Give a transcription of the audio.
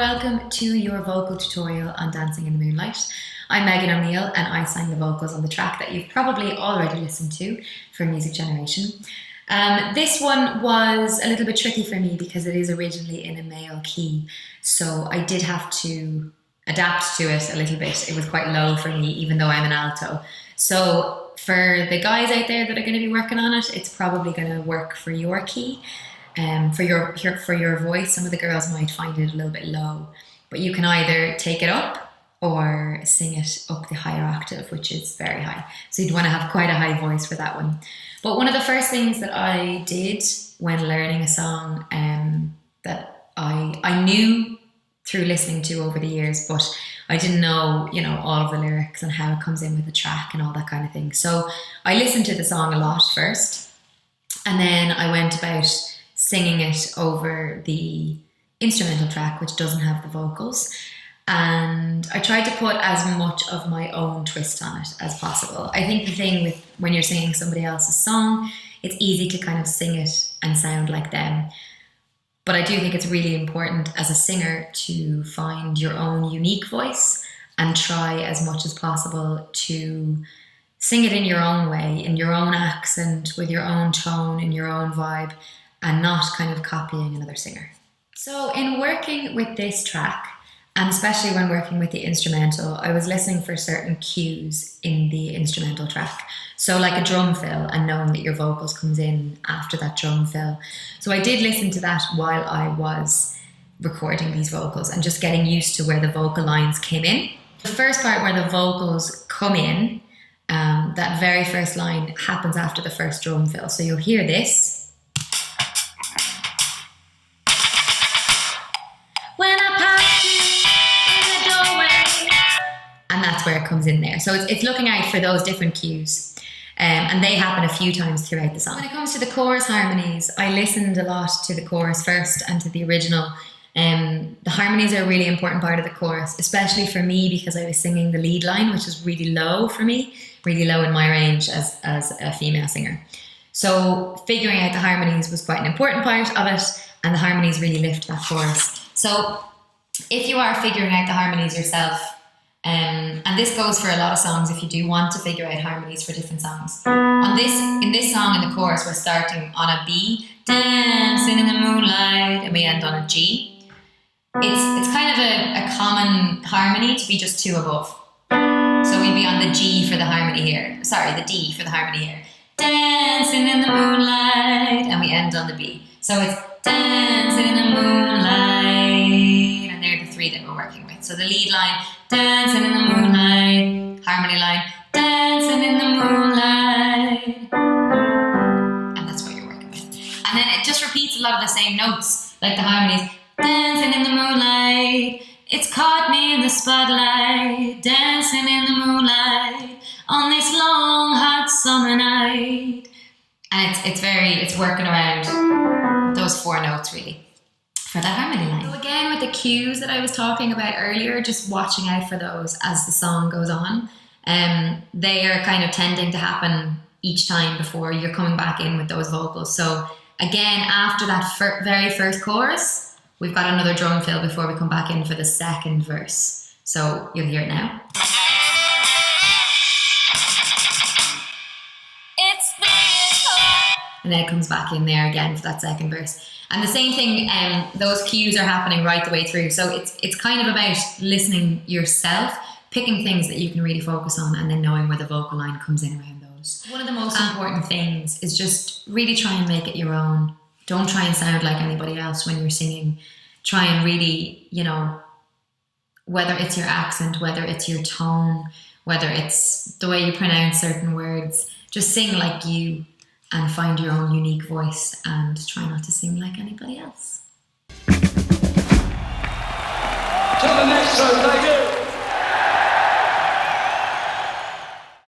welcome to your vocal tutorial on Dancing in the Moonlight. I'm Megan O'Neill and I sang the vocals on the track that you've probably already listened to for Music Generation. This one was a little bit tricky for me because it is originally in a male key, so I did have to adapt to it a little bit. It was quite low for me, even though I'm an alto. So for the guys out there that are going to be working on it, it's probably going to work for your key. For your voice. Some of the girls might find it a little bit low, but you can either take it up or sing it up the higher octave, which is very high. So you'd want to have quite a high voice for that one. But one of the first things that I did when learning a song that I knew through listening to over the years, but I didn't know, all of the lyrics and how it comes in with the track and all that kind of thing. So I listened to the song a lot first, and then I went about singing it over the instrumental track, which doesn't have the vocals. And I tried to put as much of my own twist on it as possible. I think the thing with when you're singing somebody else's song, it's easy to kind of sing it and sound like them. But I do think it's really important as a singer to find your own unique voice and try as much as possible to sing it in your own way, in your own accent, with your own tone, in your own vibe, and not kind of copying another singer. So in working with this track, and especially when working with the instrumental, I was listening for certain cues in the instrumental track. So like a drum fill, and knowing that your vocals comes in after that drum fill. So I did listen to that while I was recording these vocals and just getting used to where the vocal lines came in. The first part where the vocals come in, that very first line happens after the first drum fill. So you'll hear this. And that's where it comes in there. So it's looking out for those different cues. And they happen a few times throughout the song. When it comes to the chorus harmonies, I listened a lot to the chorus first and to the original. The harmonies are a really important part of the chorus, especially for me because I was singing the lead line, which is really low for me, really low in my range as a female singer. So figuring out the harmonies was quite an important part of it, and the harmonies really lift that chorus. So if you are figuring out the harmonies yourself, and this goes for a lot of songs if you do want to figure out harmonies for different songs. In this song, in the chorus, we're starting on a B, dancing in the moonlight, and we end on a G. It's kind of a common harmony to be just two above. So we'd be on the G for the harmony here. Sorry, the D for the harmony here. Dancing in the moonlight, and we end on the B. So it's dancing in the moonlight, and they're the three that we're working with. So the lead line, dancing in the moonlight, harmony line, dancing in the moonlight, and that's what you're working with. And then it just repeats a lot of the same notes, like the harmonies, dancing in the moonlight, it's caught me in the spotlight, dancing in the moonlight, on this long hot summer night. And it's working around those four notes really for that harmony line. So again, with the cues that I was talking about earlier, just watching out for those as the song goes on. They are kind of tending to happen each time before you're coming back in with those vocals. So again, after that very first chorus, we've got another drum fill before we come back in for the second verse. So you'll hear it now. And then it comes back in there again for that second verse. And the same thing, those cues are happening right the way through. So it's kind of about listening yourself, picking things that you can really focus on, and then knowing where the vocal line comes in around those. One of the most important things is just really try and make it your own. Don't try and sound like anybody else when you're singing. Try and really, whether it's your accent, whether it's your tone, whether it's the way you pronounce certain words, just sing like you. And find your own unique voice and try not to sing like anybody else. To the next one, thank you.